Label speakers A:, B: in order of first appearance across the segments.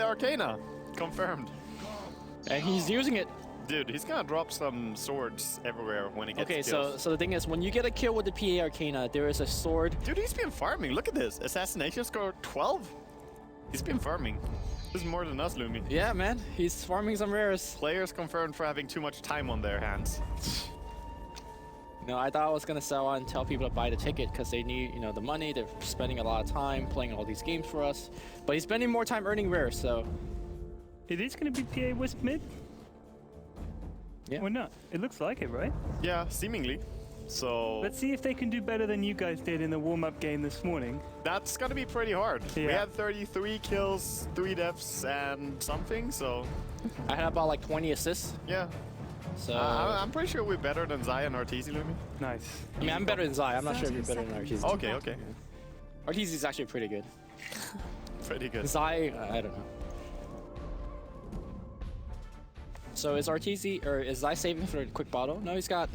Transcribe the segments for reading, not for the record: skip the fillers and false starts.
A: Arcana. Confirmed.
B: And he's using it.
A: Dude, he's gonna drop some swords everywhere when he gets
B: Okay,
A: kills.
B: so the thing is, when you get a kill with the PA Arcana, there is a sword.
A: Dude, he's been farming. Look at this. Assassination score 12. He's been farming. This is more than us, Lumi.
B: Yeah, man. He's farming some rares.
A: Players confirmed for having too much time on their hands.
B: No, I thought I was gonna sell and tell people to buy the ticket because they need, you know, the money. They're spending a lot of time playing all these games for us. But he's spending more time earning rares, so...
C: It is going to be PA Wisp mid?
B: Yeah.
C: Or not? It looks like it, right?
A: Yeah, seemingly. So
C: Let's see if they can do better than you guys did in the warm-up game this morning.
A: that's gonna be pretty hard.
C: Yeah.
A: We had 33 kills, 3 deaths, and something. So
B: I had about like 20 assists,
A: yeah,
B: so...
A: I'm pretty sure we're better than Zai and Arteezy, Lumi.
C: Nice.
B: I mean, I'm better than Zai. I'm not sure if you're better than Arteezy.
A: Okay, okay,
B: Arteezy is actually pretty good.
A: pretty good.
B: Zai, I don't know. So is Arteezy, or is Zai saving for a quick bottle? No, he's got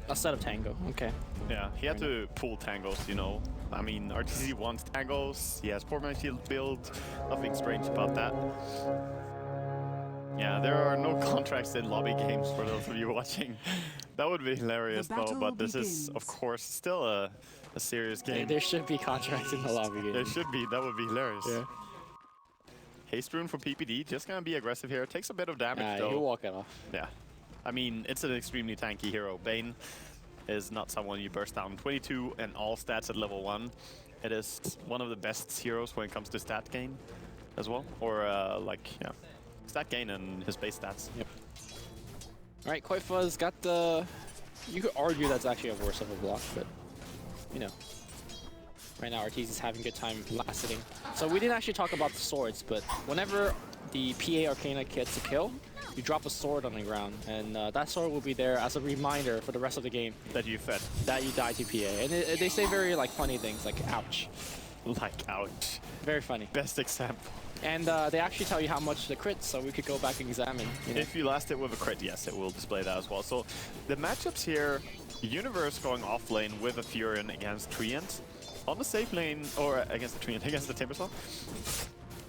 B: a set of Tango. Okay.
A: Yeah, he had to pull tangles, you know. I mean, Arteezy wants tangles. He has Poor Man's Shield build. Nothing strange about that. Yeah, there are no contracts in lobby games for those of you watching. That would be hilarious though, but this is, of course, still a serious game.
B: There should be contracts in the lobby game.
A: There should be. That would be hilarious.
B: Yeah.
A: Haste Rune from PPD, just gonna be aggressive here. Takes a bit of damage though.
B: He'll walk it off.
A: Yeah. I mean, it's an extremely tanky hero. Bane is not someone you burst down. 22 and all stats at level 1. It is one of the best heroes when it comes to stat gain as well. Or stat gain and his base stats.
B: Yep. All right, Koifa's got the... You could argue that's actually a worse of a block, but, you know. Right now, Arteezy's having a good time last hitting. So we didn't actually talk about the swords, but whenever the PA Arcana gets a kill, you drop a sword on the ground, and that sword will be there as a reminder for the rest of the game
A: That you fed.
B: that you die to PA. And they say very like funny things, like ouch.
A: Like, ouch.
B: Very funny.
A: Best example.
B: And they actually tell you how much the crit, so we could go back and examine. You know?
A: If you last it with a crit, yes, it will display that as well. So the matchups here, Universe going off lane with a Furion against Treant. On the safe lane, or against the Treant, against the Timbersaw.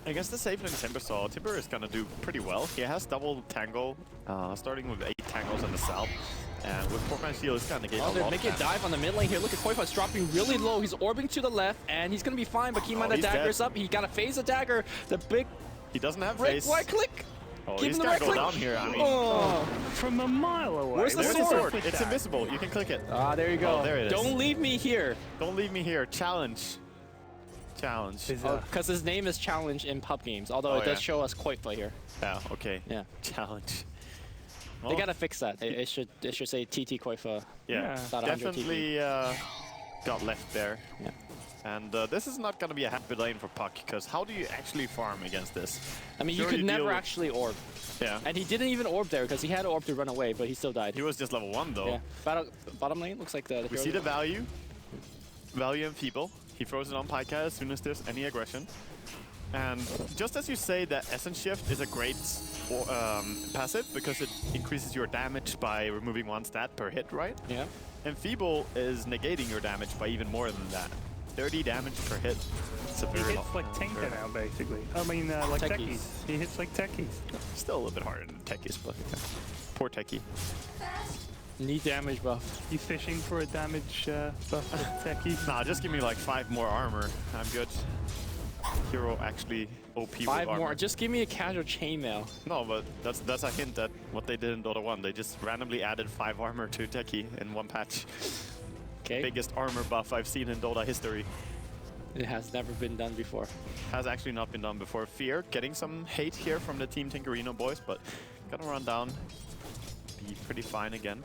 A: Against the safe lane Timbersaw, Timber is gonna do pretty well. He has double Tango, starting with 8 Tangos in the south. And with Poor Man's Shield, it's gonna negate a lot
B: they're
A: of
B: making a
A: damage.
B: dive on the mid lane here. Look at Koifa's dropping really low. He's orbing to the left, and he's gonna be fine, but keep in mind the
A: he's
B: dagger's
A: dead.
B: up. He got to phase the dagger. The big
A: He doesn't have
B: right,
A: face.
B: right click.
A: Oh,
B: Give
A: he's
B: him the
A: gonna
B: right
A: go
B: click.
A: down here. I mean,
B: Oh.
C: From a mile away.
B: Where's the
A: there's
C: Where's
A: a
B: sword?
A: sword. It's invisible. You can click it.
B: Ah, there you go.
A: Oh, there it is.
B: Don't leave me here.
A: Don't leave me here. Challenge. Challenge.
B: Because his name is Challenge in pub games, although
A: Oh,
B: it does
A: yeah.
B: show us Koifa here.
A: Yeah, okay.
B: Yeah.
A: Challenge.
B: They
A: Well,
B: gotta fix that. It should say TT Koifa.
A: yeah,
B: Not 100
A: definitely got left there.
B: Yeah.
A: And this is not going to be a happy lane for Puck, because how do you actually farm against this?
B: I mean,
A: Sure,
B: you could
A: you deal
B: never
A: with-
B: actually orb.
A: Yeah.
B: And he didn't even orb there because he had orb to run away, but he still died.
A: He was just level 1 though.
B: Yeah. Bottom lane looks like the
A: We see the value. Value in Feeble. He throws it on Pika as soon as there's any aggression. And just as you say that Essence Shift is a great passive because it increases your damage by removing 1 stat per hit, right?
B: Yeah.
A: And Feeble is negating your damage by even more than that. 30 damage per hit. It's a
C: He
A: very
C: hits like Tinker now, basically. I mean, like
B: Techies.
C: Techies. He hits like Techies.
A: Still a little bit harder than Techies, but poor Techie.
B: Need damage buff.
C: You fishing for a damage buff with Techies?
A: Nah, just give me like 5 more armor. I'm good. Hero actually OP
B: 5
A: with armor.
B: more. Just give me a casual chainmail.
A: No, but that's a hint at what they did in Dota 1. They just randomly added 5 armor to Techie in 1 patch.
B: Okay.
A: Biggest armor buff I've seen in Dota history.
B: It has never been done before.
A: Has actually not been done before. Fear getting some hate here from the Team Tinkerino boys, but gonna run down. Be pretty fine again.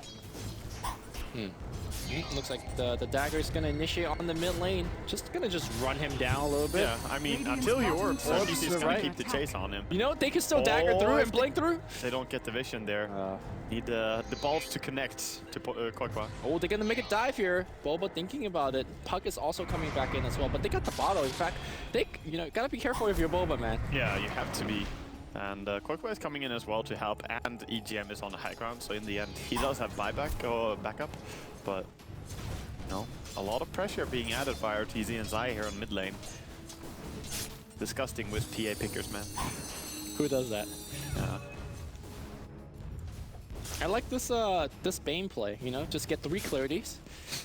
B: Looks like the dagger is gonna initiate on the mid lane. Just gonna run him down a little bit.
A: Yeah, I mean, until he orbs,
B: Orbs
A: he's
B: to the
A: gonna
B: right.
A: keep the chase on him.
B: You know, they can still dagger through and blink through.
A: They don't get the vision there. Need the balls to connect to Koifa.
B: Oh, they're gonna make a dive here. Boba thinking about it. Puck is also coming back in as well, but they got the bottle. In fact, gotta be careful with your Boba, man.
A: Yeah, you have to be. And Koifa is coming in as well to help, and EGM is on the high ground, so in the end, he does have buyback or backup, but a lot of pressure being added by Arteezy and Zai here on mid lane. Disgusting with PA pickers, man.
B: Who does that?
A: Yeah.
B: I like this this Bane play, you know, just get 3 clarities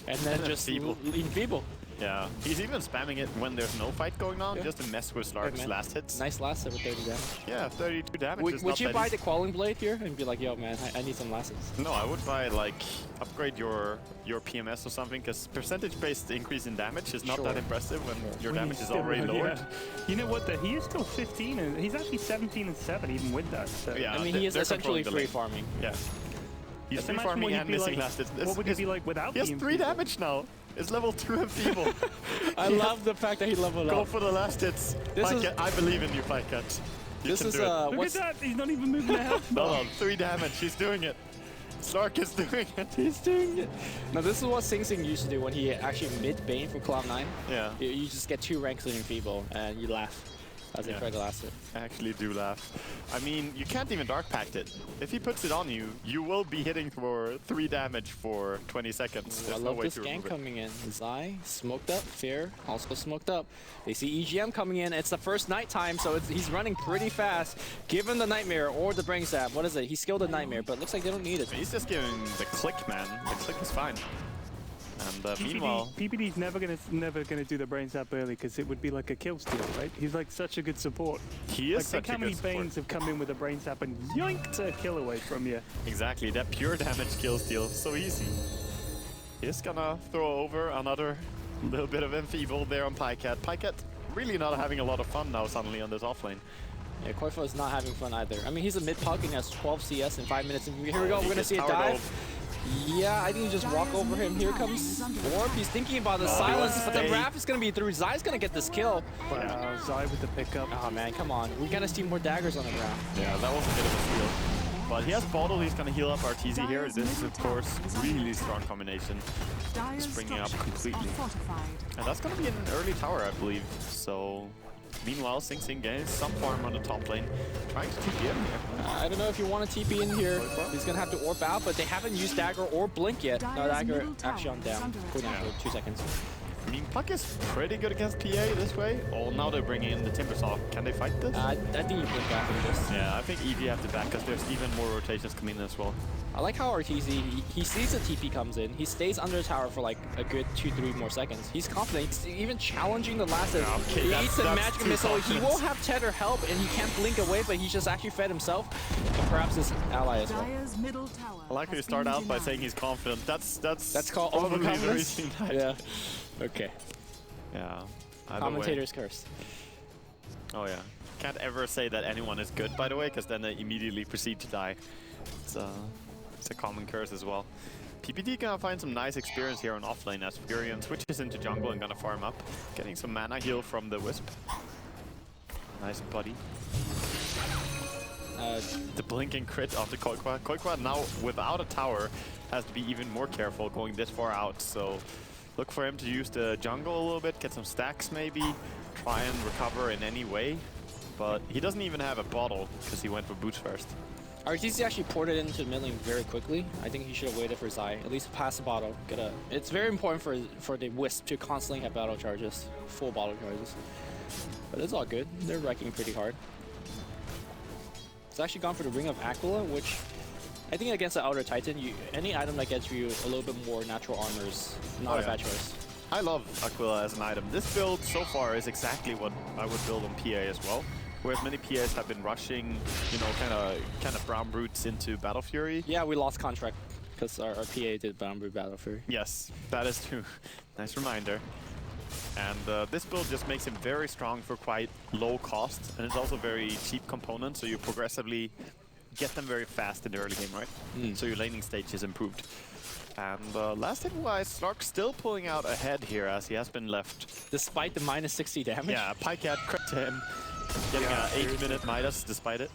B: and then just enfeeble.
A: Yeah, he's even spamming it when there's no fight going on, just to mess with Slark's last hits.
B: Nice last hit with 30 damage.
A: Yeah, 32 damage.
B: Would you buy the Quelling Blade here and be like, yo man, I need some lasses?
A: No, I would buy like upgrade your PMS or something, because percentage-based increase in damage is not that impressive when your damage is already lowered.
C: Yeah. You know what? He is still 15, and he's actually 17 and 7 even with that. So.
A: Yeah,
B: I mean, he is essentially free farming.
A: Yeah. He's free
C: Imagine
A: farming
C: what
A: and
C: you'd be
A: missing
C: like-
A: last hits.
C: What would he be like without
A: He has
C: being
A: 3
C: enfeebled?
A: damage now. It's level 2 enfeeble.
B: I love the fact that he leveled
A: Go
B: up.
A: for the last hits. I believe in you, Pycat.
B: This is
C: Look
B: what's
C: at that! He's not even moving the health
A: No,
C: bar.
A: no, 3 damage. He's doing it. Slark is doing it.
B: he's doing it. Now this is what Sing Sing used to do when he actually mid Bane from Cloud9.
A: Yeah.
B: You just get 2 ranks in enfeeble and you laugh as they try to last it.
A: I actually do laugh. I mean, you can't even Dark Pact it. If he puts it on you, you will be hitting for 3 damage for 20 seconds.
B: I
A: There's no
B: love
A: way
B: this
A: to
B: gang
A: remove it.
B: coming in. Zai, smoked up. Fear, also smoked up. They see EGM coming in. It's the first night time, so he's running pretty fast. Give him the Nightmare or the Brain Stab. What is it? He skilled the Nightmare, but it looks like they don't need it.
A: He's just giving the click, man. The click is fine. And meanwhile,
C: PPD's never gonna do the brain zap early because it would be like a kill steal, right? He's like such a good support.
A: he is
C: Like think
A: such
C: how
A: a
C: many
A: good support.
C: Banes have come in with a brain zap and yoinked a kill away from you.
A: Exactly, that pure damage kill steal, so easy. He's gonna throw over another little bit of enfeeble there on Pycat. Pycat really not having a lot of fun now suddenly on this offlane.
B: Yeah, Koifo is not having fun either. I mean, he's a mid-puck and he has 12 CS in 5 minutes. And here we go, we're gonna see a dive. Yeah, I think you just walk over him. Here comes Orb. He's thinking about the silence, but the Wrath is gonna be through. Zai's gonna get this kill.
C: Wow, Zai with the pickup.
B: Oh man, come on. We gotta see more daggers on the ground.
A: Yeah, that was a bit of a steal. But he has bottle, he's gonna heal up Arteezy here. This is of course really strong combination. Just bringing up completely. And that's gonna be an early tower, I believe. So meanwhile, Sing Sing gains some farm on the top lane, trying to TP in here.
B: I don't know if you want to TP in here. He's gonna have to Orb out, but they haven't used dagger or blink yet. No, dagger actually on down. Go down for 2 seconds.
A: I mean, Puck is pretty good against PA this way. Oh, now they're bringing in the Timbersaw. Can they fight this?
B: I think you blink after this.
A: Yeah, I think EG have to back because there's even more rotations coming in as well.
B: I like how Arteezy, he sees the TP comes in. He stays under the tower for like a good 2-3 more seconds. He's confident. He's even challenging the last.
A: Yeah, okay,
B: he eats the
A: that's
B: magic
A: too
B: missile. He
A: confident.
B: will have Tether help, and he can't blink away, but he's just actually fed himself and perhaps his ally as well.
A: I like how you start out by saying he's confident. That's
B: called
A: probably the
B: overconfidence.
A: reason that-
B: Yeah. Okay.
A: Yeah. Either way.
B: Commentator's curse.
A: Oh yeah. Can't ever say that anyone is good, by the way, because then they immediately proceed to die. It's a common curse as well. PPD gonna find some nice experience here on offlane as Furion switches into jungle and gonna farm up, getting some mana heal from the Wisp. Nice buddy. The blinking crit of the Koikwa. Koikwa now without a tower has to be even more careful going this far out. So look for him to use the jungle a little bit, get some stacks maybe, try and recover in any way. But he doesn't even have a bottle because he went for boots first.
B: Arteezy actually ported into mid lane very quickly. I think he should have waited for Zai, at least pass the bottle. It's very important for the Wisp to constantly have battle charges, full bottle charges. But it's all good. They're wrecking pretty hard. It's actually gone for the Ring of Aquila, which I think against the Outer Titan, any item that gets you a little bit more natural armor is not a bad choice.
A: I love Aquila as an item. This build so far is exactly what I would build on PA as well. Whereas many PAs have been rushing, you know, kind of Brown Brutes into Battle Fury.
B: Yeah, we lost contract because our PA did Brown Brute Battle Fury.
A: Yes, that is true. Nice reminder. And this build just makes him very strong for quite low cost, and it's also very cheap component, so you progressively get them very fast in the early game, right? So your laning stage is improved. And last hit-wise, Slark still pulling out ahead here as he has been left.
B: Despite the minus 60 damage?
A: Yeah, Pycat crit to him. Getting an 8-minute Midas despite it.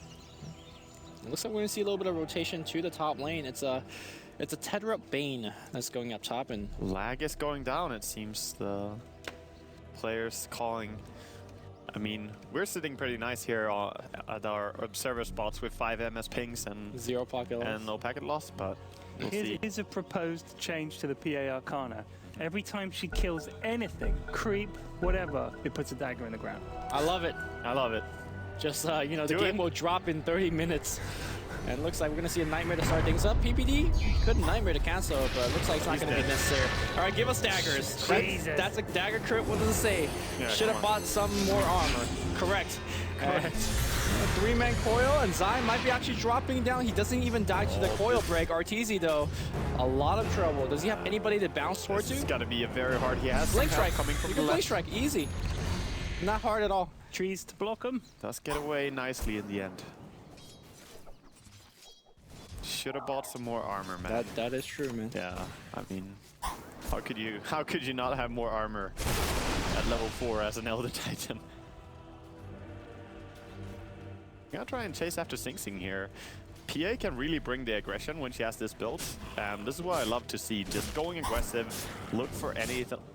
B: It looks like we're going to see a little bit of rotation to the top lane. It's a tether up Bane that's going up top, and
A: lag is going down, it seems. The players calling. I mean, we're sitting pretty nice here at our observer spots with 5 MS pings and
B: 0 pocket loss.
A: And no packet loss, but we'll see.
C: Here's a proposed change to the PA Arcana. Every time she kills anything, creep, whatever, it puts a dagger in the ground.
B: I love it.
A: I love it.
B: Just, you know, the
A: Do
B: game
A: it.
B: will drop in 30 minutes. And it looks like we're going to see a Nightmare to start things up. PPD couldn't Nightmare to cancel, but it looks like it's not going to be necessary. All right, give us daggers. That's a dagger crit. What does it say?
A: Yeah,
B: Should have bought some more armor. Correct. A three-man coil, and Zai might be actually dropping down. He doesn't even die to the coil break. Arteezy, though, a lot of trouble. Does he have anybody to bounce towards?
A: It's got to be a very hard. He has
B: Blink strike
A: coming from
B: you
A: the
B: can
A: left.
B: blink strike, easy. Not hard at all.
C: Trees to block him.
A: Does get away nicely in the end. Should have bought some more armor, man.
B: That is true, man.
A: Yeah, I mean, how could you not have more armor at level 4 as an Elder Titan? I'm gonna try and chase after Sing Sing here. PA can really bring the aggression when she has this build, and this is what I love to see. Just going aggressive, look for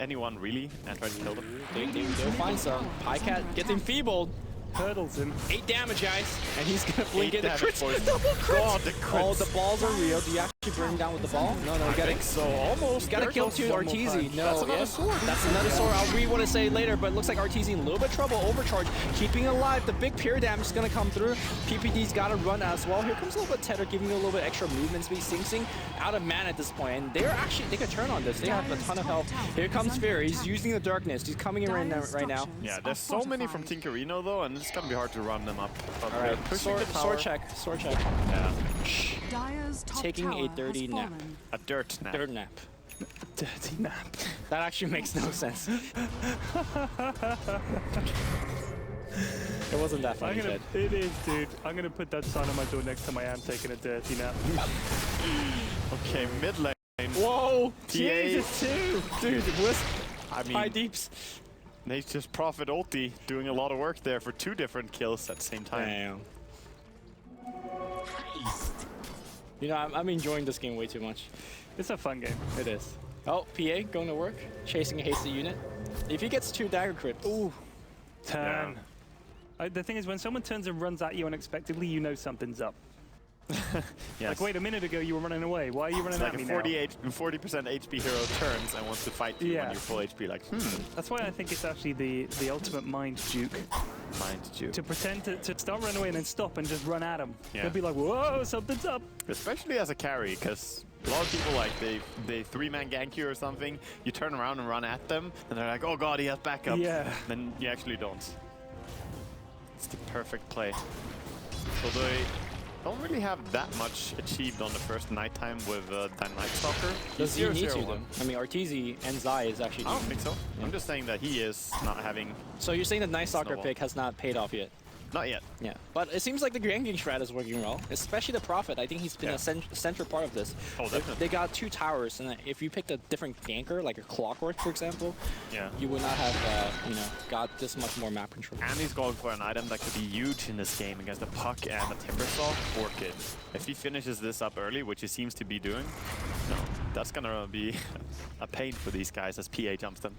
A: anyone really, and try to kill them.
B: They'll find some. Pycat gets enfeebled.
C: Hurdles him.
B: 8 damage, guys, and he's gonna blink in the
A: damage,
B: crits.
A: boys.
B: Double crits.
A: God, the crits.
B: Oh, the balls are real. Do you actually bring him down with the ball? No, you
A: I
B: gotta.
A: think so, almost.
B: You gotta
A: There
B: kill
A: goes
B: two
A: one more
B: Arteezy.
A: time.
B: No,
A: That's another sword.
B: That's another sword. I'll read what I say later, but it looks like Arteezy in a little bit of trouble. Overcharge, keeping alive. The big pure damage is gonna come through. PPD's gotta run as well. Here comes a little bit Tether, giving you a little bit extra movement speed. Sing Sing out of mana at this point, and they can turn on this. They have a ton of health. Here comes Fear. He's using the darkness. He's coming in right now.
A: Yeah, there's so many from Tinkerino though, and it's gonna be hard to run them up. But
B: All right,
A: pushing the tower.
B: sword check.
A: Yeah,
B: Taking a dirty nap.
A: a dirt nap.
B: Dirt nap.
C: Dirty nap.
B: That actually makes no sense. It wasn't that funny, Ted.
C: It is, dude. I'm gonna put that sign on my door next time I am taking a dirty nap.
A: Okay, mid lane.
B: Whoa!
A: PA.
B: Jesus, too! Dude, Wisp.
A: I mean,
B: High deeps.
A: Nature's Prophet ulti doing a lot of work there for 2 different kills at the same time.
B: Damn. You know, I'm enjoying this game way too much.
C: It's a fun game.
B: It is. Oh, PA going to work. Chasing a hasty unit. If he gets 2 dagger crits. Ooh.
C: Turn. The thing is, when someone turns and runs at you unexpectedly, you know something's up.
A: Yes.
C: Like, wait a minute ago, you were running away. Why are you running
A: It's like
C: at
A: a
C: me now?
A: 40% HP hero turns and wants to fight you when you're full HP. Like,
C: That's why I think it's actually the ultimate mind juke.
A: mind you.
C: To pretend to start running away and then stop and just run at them.
A: Yeah.
C: They'll be like, whoa, something's up.
A: Especially as a carry, because a lot of people, like, they 3-man gank you or something, you turn around and run at them, and they're like, oh god, he has backup.
C: Yeah.
A: Then you actually don't. It's the perfect play. So they don't really have that much achieved on the first nighttime with Night Stalker.
B: Does he need to,
A: 0-0-1.
B: though? I mean, Arteezy and Zai is actually
A: I don't
B: doing.
A: think so. I'm just saying that he is not having...
B: So you're saying the Night Stalker
A: Snowball.
B: pick has not paid off yet?
A: Not yet.
B: Yeah, but it seems like the ganking strat is working well, especially the Prophet. I think he's been
A: Yeah.
B: a central part of this.
A: Oh, definitely.
B: They got 2 towers, and if you picked a different ganker, like a Clockwork, for example,
A: Yeah.
B: you would not have, you know, got this much more map control.
A: And he's going for an item that could be huge in this game against the Puck and the Timbersaw. Orchid. If he finishes this up early, which he seems to be doing, no, that's gonna be a pain for these guys as PA jumps them.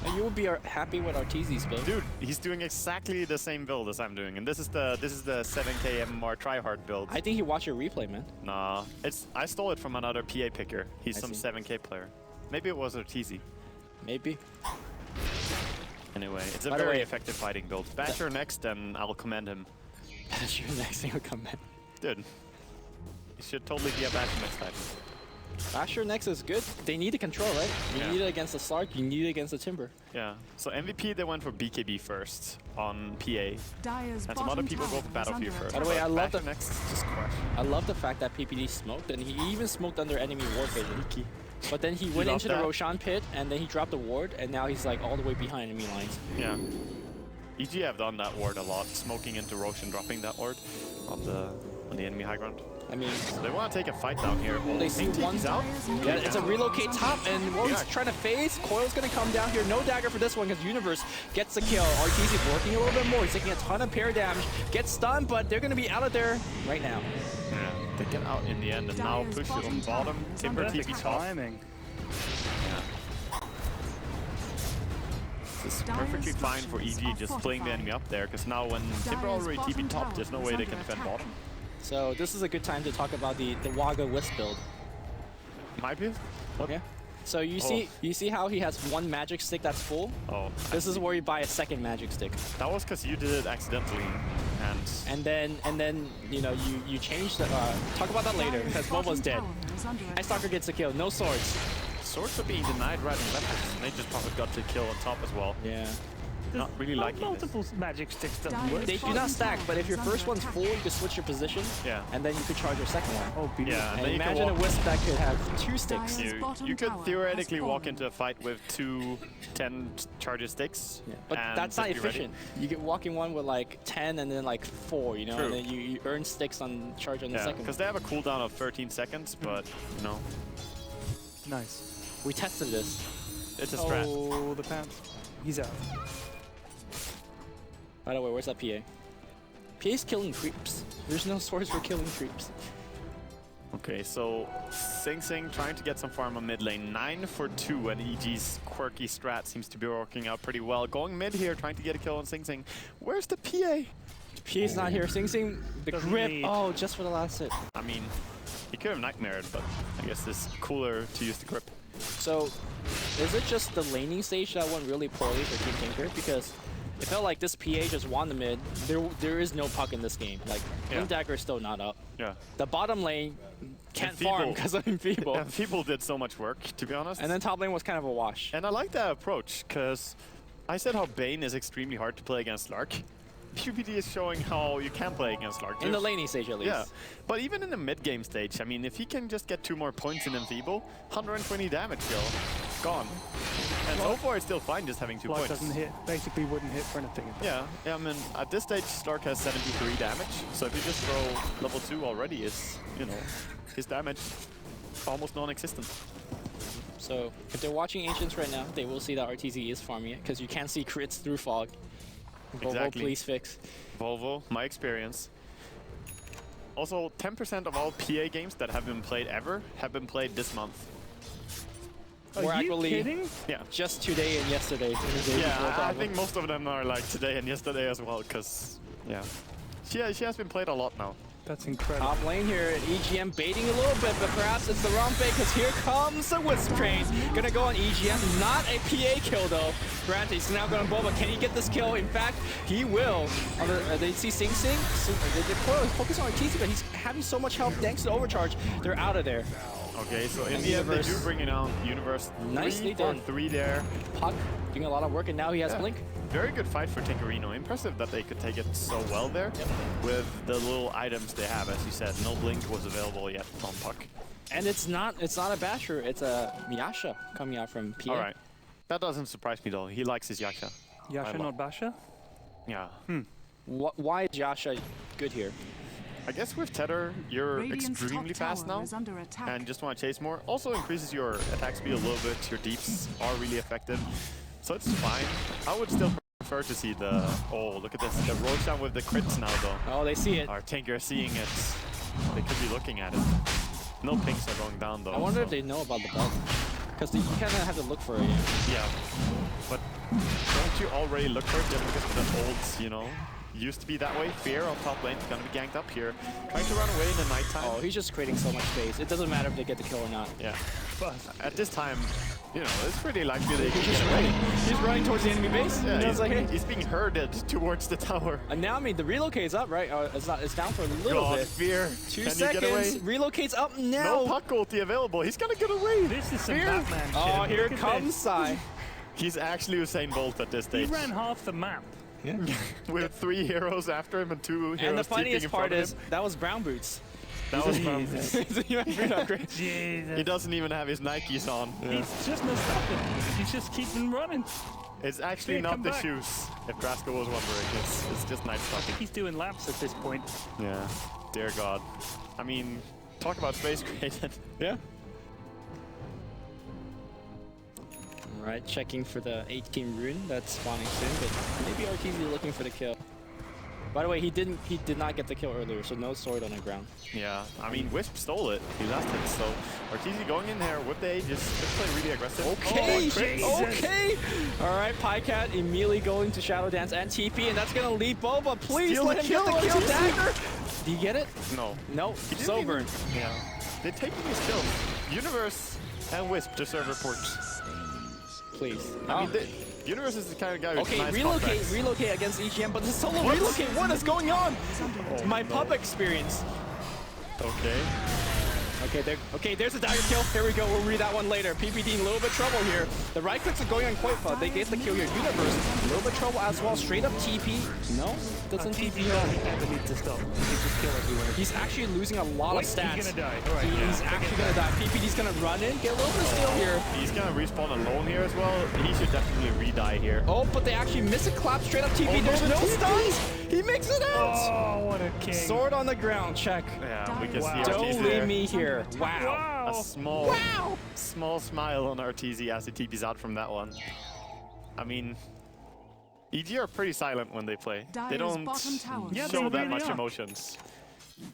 B: And you would be happy with Arteezy's build.
A: Dude, he's doing exactly the same build as I'm doing, and this is the 7k MMR tryhard build.
B: I think he watched your replay, man.
A: Nah, I stole it from another PA picker. He's
B: I
A: some
B: see.
A: 7k player. Maybe it was Arteezy.
B: Maybe.
A: Anyway, it's a
B: By the
A: very
B: way,
A: effective fighting build. Basher next, and I'll commend him.
B: That's your next thing will come in.
A: Dude, he should totally be a Basher next time.
B: Basher next is good. They need the control, right? You
A: Yeah.
B: need it against the Slark, you need it against the Timber.
A: Yeah, so MVP they went for BKB first on PA.
D: Dyer's
A: And some other people go for Battlefield first.
B: By the way, I love
A: Basher
B: the-
A: next, just crush.
B: I love the fact that PPD smoked, and he even smoked under enemy ward vision. But then he went
A: love
B: into the
A: that?
B: Roshan pit, and then he dropped the ward, and now he's like all the way behind enemy lines.
A: Yeah. EG have done that ward a lot, smoking into Roshan, dropping that ward on the enemy high ground.
B: I mean,
A: They want to take a fight down here.
B: they see one
A: out.
B: Yeah, it's a relocate top, and Warrior's
A: Yeah.
B: trying to phase. Coil's gonna come down here. No dagger for this one because Universe gets the kill. Arteezy working a little bit more. He's taking a ton of parry damage. Gets stunned, but they're gonna be out of there right now.
A: Yeah, they get out in the end and now push it on bottom. Timber
C: Perfect
A: TP top.
C: timing.
A: Yeah. This is perfectly fine for EG just playing the enemy up there, because now when Timber already TP top, there's no way they can defend bottom.
B: So this is a good time to talk about the Waga Wisp build.
A: Might be. What?
B: Yeah. So you see how he has one magic stick that's full?
A: Oh.
B: This is where you buy a second magic stick.
A: That was because you did it accidentally.
B: And then you know you change the talk about that later because Momo's dead. Ice Stalker gets a kill, no swords.
A: Swords are being denied right and left. And they just probably got the kill on top as well.
B: Yeah.
A: Not really liking
C: multiple
A: this.
C: magic sticks doesn't work.
B: They do not stack, but if your first one's full, you can switch your position.
A: Yeah.
B: And then you could charge your second one.
C: Oh, beautiful.
A: Yeah,
B: And
A: then
B: imagine a Wisp that could have 2 sticks.
A: You could theoretically walk into a fight with 2 10 charger sticks.
B: Yeah. But that's not efficient. You get walking one with like 10 and then like 4, you know,
A: True.
B: and then you earn sticks on charge on the second one.
A: Because they have a cooldown of 13 seconds, but you know.
C: Nice.
B: We tested this.
A: It's a strat.
C: Oh, the pants. He's out.
B: By the way, where's that PA? PA's killing creeps. There's no swords for killing creeps.
A: Okay, so Sing Sing trying to get some farm on mid lane. 9 for 2, and EG's quirky strat seems to be working out pretty well. Going mid here, trying to get a kill on Sing Sing. Where's the PA?
B: PA's not here. Sing Sing, the
C: Doesn't
B: grip.
C: need.
B: Oh, just for the last hit.
A: I mean, he could have nightmared, but I guess it's cooler to use the grip.
B: So, is it just the laning stage that went really poorly for Team Tinker? Because it felt like this PA just won the mid. There is no puck in this game. Like, Blink Dagger is still not up.
A: Yeah.
B: The bottom lane can't farm because of Enfeeble.
A: And people did so much work, to be honest.
B: And then top lane was kind of a wash.
A: And I like that approach, because I said how Bane is extremely hard to play against Lark. PvP is showing how you can play against Lark.
B: In the laning stage, at least.
A: Yeah, but even in the mid-game stage, I mean, if he can just get 2 more points in Enfeeble, 120 damage kill, gone. And so far it's still fine just having 2
C: Lark
A: points.
C: doesn't hit, basically wouldn't hit for anything.
A: Yeah, I mean, at this stage, Lark has 73 damage, so if you just throw level 2 already, is, you know, his damage almost non-existent.
B: So, if they're watching Ancients right now, they will see that Arteezy is farming it, because you can't see crits through fog. Volvo,
A: Exactly.
B: please fix.
A: Volvo, my experience. Also, 10% of all PA games that have been played ever have been played this month.
C: Are
B: We're
C: you
B: actually
C: kidding?
A: Yeah.
B: just today and yesterday.
A: Yeah, I think most of them are like today and yesterday as well, because, yeah. She has been played a lot now.
C: That's incredible.
B: Top lane here, EGM baiting a little bit, but perhaps it's the wrong bait, because here comes the Wisp Train. Gonna go on EGM, not a PA kill though. Granted, he's now going Boba. Can he get this kill? In fact, he will. They see Sing Sing. They focus on Arteezy, but he's having so much health thanks to the overcharge. They're out of there.
A: Okay, so in the end, they do bring it on Universe.
B: Nicely
A: 3 for
B: done.
A: 3 there.
B: Puck doing a lot of work, and now he has Blink.
A: Very good fight for Tinkerino. Impressive that they could take it so well there with the little items they have. As you said, no Blink was available yet on Puck.
B: And it's not a Basher, it's a Yasha coming out from PA.
A: All right. That doesn't surprise me though. He likes his Yasha.
C: Yasha, not Basha?
A: Yeah.
B: Why is Yasha good here?
A: I guess with Tether, you're
D: Radiant's
A: extremely
D: top
A: fast
D: tower
A: now
D: is under attack.
A: and just want to chase more. Also increases your attack speed a little bit. Your deeps are really effective. So it's fine. I would still prefer to see the... Oh, look at this. The Roshan with the crits now though.
B: Oh, they see it.
A: Our Tinker seeing it. They could be looking at it. No pinks are going down though.
B: I wonder
A: so.
B: if they know about the belt. Because you kind of have to look for it.
A: Yeah. But don't you already look for it just because of the old, you know? Used to be that way. Fear on top lane, gonna be ganked up here. Trying to run away in the nighttime.
B: Oh, he's just creating so much space. It doesn't matter if they get the kill or not.
A: Yeah. But at this time, you know, it's pretty likely they can get away.
B: He's running towards the enemy base.
A: Yeah,
B: He's like, hey.
A: he's being herded towards the tower.
B: And now, I mean, the relocate's up, right? It's down for a little
A: God,
B: bit.
A: Fear.
B: 2
A: Can
B: seconds.
A: you get away?
B: Relocate's up now.
A: No puck ulti available. He's gonna get away.
C: This is some
A: Fear.
C: Batman shit.
B: Oh, here
C: Look at
B: comes
C: this.
B: Sai.
A: He's actually Usain Bolt at this
C: He
A: stage.
C: ran half the map.
B: Yeah.
A: With 3 heroes after him and 2 heroes
B: And the
A: TPing
B: funniest
A: in
B: part
A: front of
B: is,
A: him.
B: that was Brown Boots.
A: That was
C: Jesus. Jesus.
A: He doesn't even have his Nikes on.
C: He's just not stopping. He's just keeping running.
A: It's actually
C: Fear,
A: not
C: come
A: the
C: back.
A: shoes, if Grasko was wondering. It's just night stalking.
C: He's doing laps at this point.
A: Yeah. Dear God. I mean, talk about space created.
B: Yeah. Alright, checking for the 18 rune that's spawning soon, but maybe Arteezy looking for the kill. By the way, he did not get the kill earlier, so no sword on the ground.
A: Yeah, I mean, Wisp stole it. He left it, so Arteezy going in there with the Aegis. Just play really aggressive.
B: Okay,
A: Oh,
B: okay! Alright, Pycat immediately going to Shadow Dance and TP, and that's gonna leave Boba. Please
A: Steal
B: let
A: the
B: him get the
A: kill,
B: kill,
A: Arteezy.
B: Dagger! Do you get it?
A: No.
B: No,
A: He didn't
B: so burn.
A: Yeah. They're taking his kills. Universe And Wisp to serve reports.
B: Please.
A: I mean, Universe is the kind of guy who
B: Okay, relocate against EGM, but the solo relocate. What is going on? My pub experience. Okay, there's a dagger kill. Here we go. We'll read that one later. PPD in a little bit trouble here. The right clicks are going on quite far. They get the kill here. Universe, a little bit trouble as well. Straight up TP. No, doesn't TP.
C: Never need to stop. He can just kill everyone.
B: He's actually losing a lot of stats.
C: He's gonna die. All right,
B: He's actually gonna die. PPD's gonna run in, get a little bit of steal here.
A: He's gonna respawn alone here as well. He should definitely re-die here.
B: Oh, but they actually miss a clap straight up TP. There's no stuns. He makes it out.
C: Oh, what a king.
B: Sword on the ground. Check.
A: Yeah, we can see
B: Don't
A: Arteezy
B: leave
A: there.
B: me here. Wow.
A: A small smile on Arteezy as he TPs out from that one. I mean, EG are pretty silent when they play. They don't show that much emotions.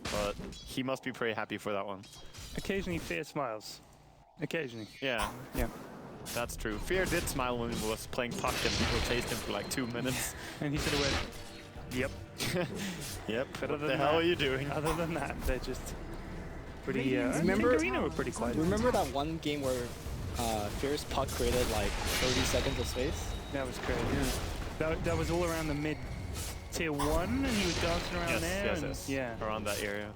A: But he must be pretty happy for that one.
C: Occasionally, Fear smiles. Occasionally.
A: Yeah.
C: Yeah.
A: That's true. Fear did smile when he was playing puck and people chased him for like 2 minutes.
C: And he could have went, yep.
A: Yep.
C: But
A: What the hell are you doing?
C: Other than that, they're just pretty...
B: Remember,
C: TINKERINO were pretty quiet.
B: Remember that one game where Fear's puck created like 30 seconds of space?
C: That was crazy. Yeah. That was all around the mid tier 1, and he was dancing around there.
A: Yes.
C: Yeah.
A: Around that area.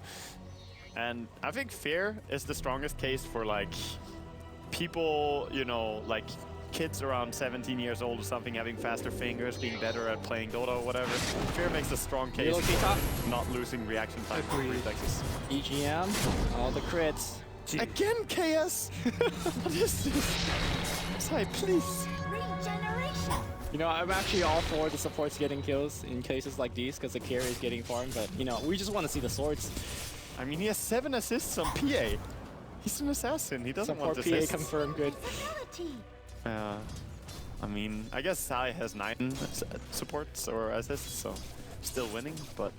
A: And I think Fear is the strongest case for like people, you know, like kids around 17 years old or something having faster fingers, being better at playing Dota or whatever. Fear makes a strong case for not losing reaction time for reflexes.
B: EGM, all the crits.
A: Again, KS! What is this? Sai, please.
B: You know, I'm actually all for the supports getting kills in cases like these because the carry is getting farmed, but you know, we just want to see the swords.
A: I mean, he has 7 assists on PA. He's an assassin. He doesn't want
B: Support
A: assists.
B: PA confirmed good.
A: I mean, I guess Sai has 9 supports or assists, so still winning, but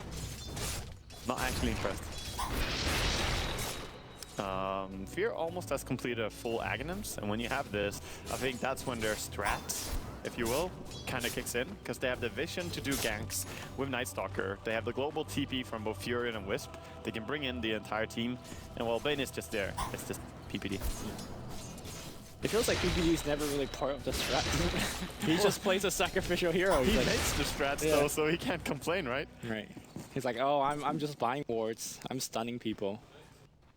A: not actually impressed. Fear almost has completed a full Aghanims, and when you have this, I think that's when their strat, if you will, kind of kicks in, because they have the vision to do ganks with Night Stalker. They have the global TP from both Furion and Wisp. They can bring in the entire team, and while Bane is just there, it's just PPD.
B: It feels like PPD is never really part of the strat. He just plays a sacrificial hero.
A: He makes the strats though, so he can't complain, right?
B: Right. He's like, oh, I'm just buying wards. I'm stunning people.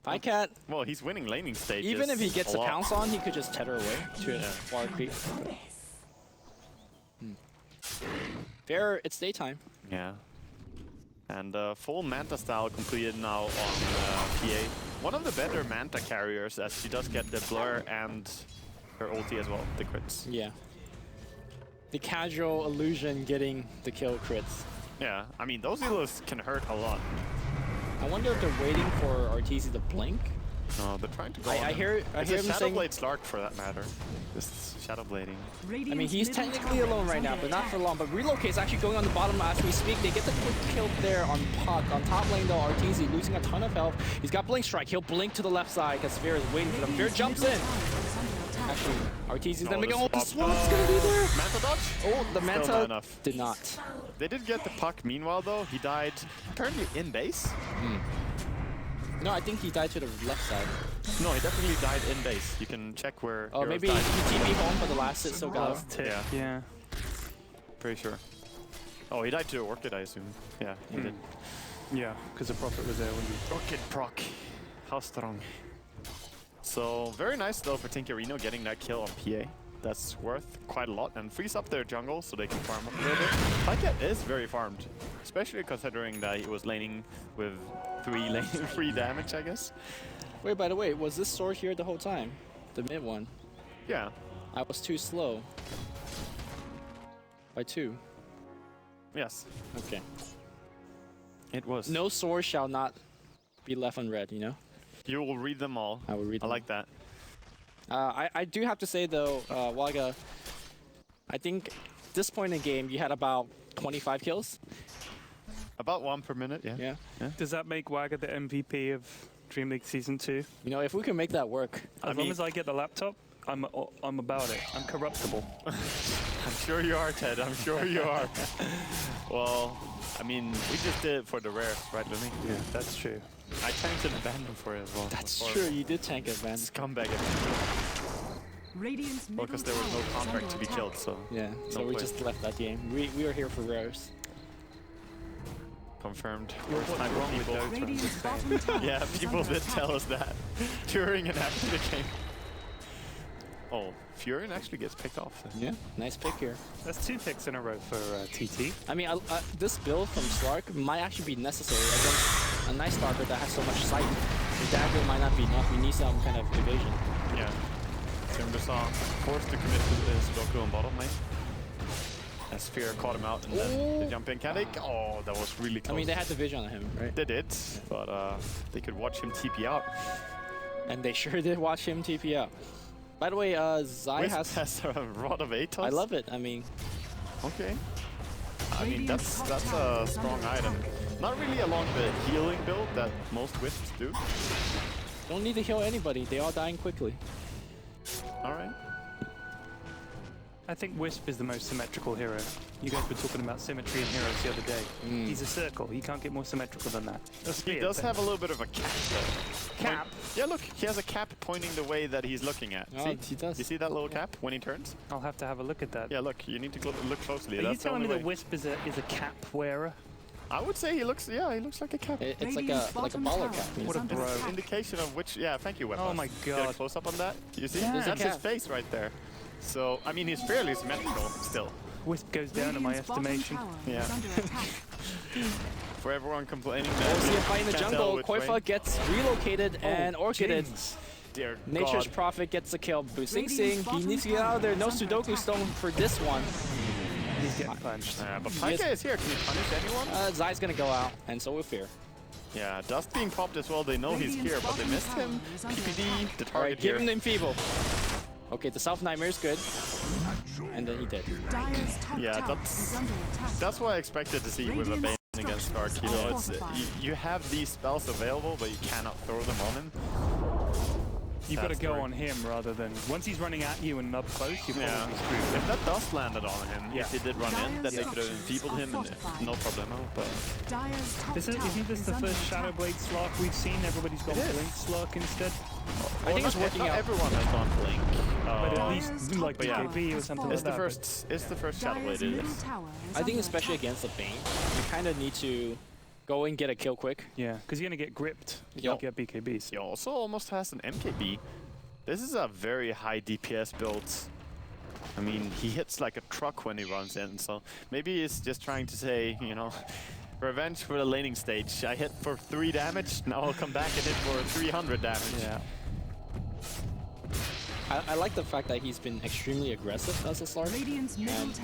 B: Bye, Cat.
A: Well, he's winning laning stages.
B: Even if he gets a pounce on, he could just tether away to a far creep. Fair, it's daytime.
A: Yeah. And full Manta style completed now on PA. One of the better Manta carriers, as she does get the blur and her ulti as well, the crits.
B: Yeah. The casual illusion getting the kill crits.
A: Yeah, I mean, those healers can hurt a lot.
B: I wonder if they're waiting for Arteezy to blink.
A: No, they're trying to go
B: I hear him saying...
A: Shadowblade Slark for that matter. Just Shadowblading.
B: I mean, he's technically alone right now, but not for long. But Relocate's actually going on the bottom as we speak. They get the quick kill there on Puck. On top lane, though, Arteezy losing a ton of health. He's got Blink Strike. He'll blink to the left side because Sphere is waiting for them. Sphere jumps in. Actually, Arteezy's gonna make the swap's gonna be there.
A: Manta dodge?
B: Oh, the Manta did not.
A: They did get the Puck. Meanwhile, though, he died apparently in base.
B: No, I think he died to the left side.
A: No, he definitely died in base. You can check where.
B: Oh, maybe he TP home for the last hit, so got him.
C: Yeah.
A: Pretty sure. Oh, he died to Orchid, I assume. Yeah, he did.
C: Yeah, because the Prophet was there when you...
A: Orchid proc. How strong. So, very nice though for TINKERINO getting that kill on PA. That's worth quite a lot and frees up their jungle so they can farm up a little bit. Pycat is very farmed, especially considering that he was laning with 3 damage, I guess.
B: Wait, by the way, was this sword here the whole time? The mid one?
A: Yeah.
B: I was too slow. By 2.
A: Yes.
B: Okay.
A: It was.
B: No sword shall not be left unread, you know?
A: You will read them all.
B: I will read them.
A: I like that.
B: I do have to say though, Waga, I think this point in the game you had about 25 kills.
A: About 1 per minute, yeah.
B: Yeah.
C: Does that make Wagga the MVP of DreamLeague Season 2?
B: You know, if we can make that work.
C: As long as I get the laptop, I'm about it. I'm corruptible.
A: I'm sure you are, Ted. I'm sure you are. Well, I mean, we just did it for the rares, right, Looney?
C: Yeah, that's true.
A: I tanked an abandon for it as well.
B: That's true, you did tank it, man.
A: Scumbag abandon. Well, because there was no contract to be killed, so...
B: Yeah, so we just left that game. We are here for rares.
A: Confirmed.
C: What's wrong with Dota? I'm just saying.
A: Yeah, people did tell us that during and after the game. Oh, Furion actually gets picked off.
B: Yeah, nice pick here.
C: That's 2 picks in a row for TT.
B: I mean, this build from Slark might actually be necessary against a nice Slarker that has so much sight. The dagger might not be enough. We need some kind of evasion.
A: Yeah. Timbersaw forced to commit to the Sudoku on bottom lane. As Fear caught him out and then the jump in. Can they? Oh, that was really close.
B: I mean, they had the vision on him, right?
A: They did, but they could watch him TP out.
B: And they sure did watch him TP out. By the way, Zai has
A: a Rod of Atos.
B: I love it. I mean,
A: okay. I mean, that's a strong item. Not really along the healing build that most Wisps do.
B: don't need to heal anybody. They all dying quickly.
A: All right.
C: I think Wisp is the most symmetrical hero. You guys were talking about symmetry in heroes the other day. He's a circle. You can't get more symmetrical than that.
A: He does have a little bit of a cap, though. Cap? Yeah, look. He has a cap pointing the way that he's looking at.
B: Oh,
A: see?
B: he does.
A: You see that little cap when he turns?
C: I'll have to have a look at that.
A: Yeah, look. You need to look closely.
C: Are
A: That's
C: you telling
A: the
C: me
A: only
C: that
A: way.
C: Wisp is a cap wearer?
A: I would say he looks like a cap.
B: It's like a baller cap.
C: What a bro.
A: Indication of which, yeah, thank you, Weapons.
C: Oh my
A: Get a
C: god.
A: close up on that. You see?
C: Yeah.
A: That's his face right there. So, I mean, he's fairly symmetrical still.
C: Wisp goes down in my estimation.
A: Yeah. For everyone complaining
B: We'll
A: that
B: see a fight in the
A: can't
B: jungle.
A: tell which
B: Koifa
A: way.
B: gets relocated and orchided.
A: Dear
B: Nature's
A: God.
B: Prophet gets the kill. Bu Sing Sing, he needs to get out of there. No Sudoku Stone for this one.
C: He's getting punched.
A: But Paika is here. Can he punish anyone?
B: Zai's gonna go out, and so will Fear.
A: Yeah, Dust being popped as well. They know he's here, but they missed him. PPD, the target
B: Alright, give
A: here.
B: him the Enfeeble. Okay, the Self Nightmare is good. And then he did.
A: Yeah, that's what I expected to see with a Bane against Stark. You know, it's you have these spells available, but you cannot throw them on him.
C: You've got to go on him rather than... Once he's running at you and up close, you're probably screwed.
A: If that dust landed on him, if he did run in, then they could have enfeebled him and no problemo. But
C: Isn't this the first Shadowblade Slark we've seen? Everybody's gone Blink Slark instead.
B: I think it's working out.
A: Everyone has gone Blink.
C: But at least like BKB or something like that.
A: It's the first Shadowblade it is.
B: I think especially against the Bane, you kind of need to go and get a kill quick.
C: Yeah, because you're going to get gripped if
A: Yo.
C: you get BKBs.
A: He also almost has an MKB. This is a very high DPS build. I mean, he hits like a truck when he runs in, so maybe he's just trying to say, you know, revenge for the laning stage. I hit for 3 damage, now I'll come back and hit for 300 damage.
C: Yeah.
B: I like the fact that he's been extremely aggressive as a Slark, and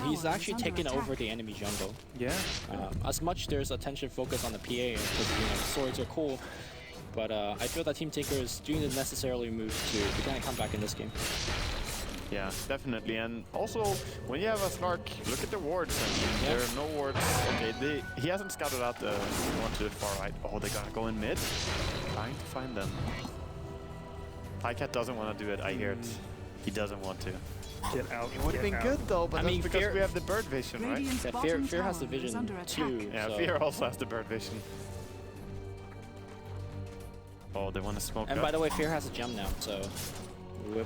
B: he's actually taken over the enemy jungle.
C: Yeah.
B: As much there's attention focused on the PA, because you know swords are cool, but I feel that Team Tinker is doing the necessary moves to kind of come back in this game.
A: Yeah, definitely. And also, when you have a Slark, look at the wards. I mean, there are no wards. Okay, he hasn't scouted out the one to the far right. Oh, they gotta go in mid. Trying to find them. Highcat doesn't want to do it, I hear it. He doesn't want to.
C: Get out.
A: It would have been good though, but
B: I mean,
A: that's because
B: Fear,
A: we have the bird vision, right?
B: Yeah, Fear has the vision too.
A: Yeah,
B: so.
A: Fear also has the bird vision. Oh, they want to smoke
B: And
A: up.
B: by the way, Fear has a gem now, so...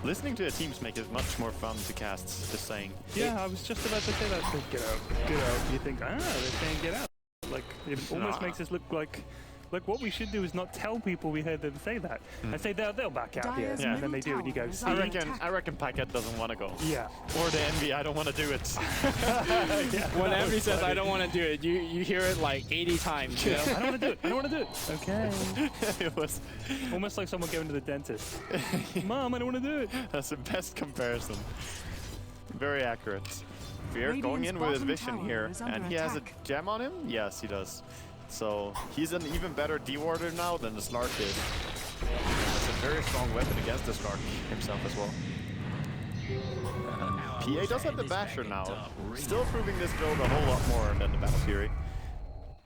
A: Listening to the teams make it much more fun to cast, just saying.
C: Yeah, I was just about to say that. So get out, get out. You think, they're saying get out. Like, it almost makes us look like what we should do is not tell people we heard them say that. And say they'll back out, yeah. And then they do, and you go, see?
A: I reckon Packet doesn't want to go.
C: Yeah.
A: Or the Envy, I don't want to do it.
C: Yeah,
B: when Envy says I don't want to do it, you hear it like 80 times. You know?
C: I don't want to do it. I don't want to do it. Okay.
A: It was
C: almost like someone going to the dentist. Mom, I don't want to do it.
A: That's the best comparison. Very accurate. Fear going in with his vision here, and he has a gem on him? Yes, he does. So he's an even better D-warder now than the Slark is. It's a very strong weapon against the Slark himself as well. PA does have the Basher now, still proving this build a whole lot more than the Battle Fury.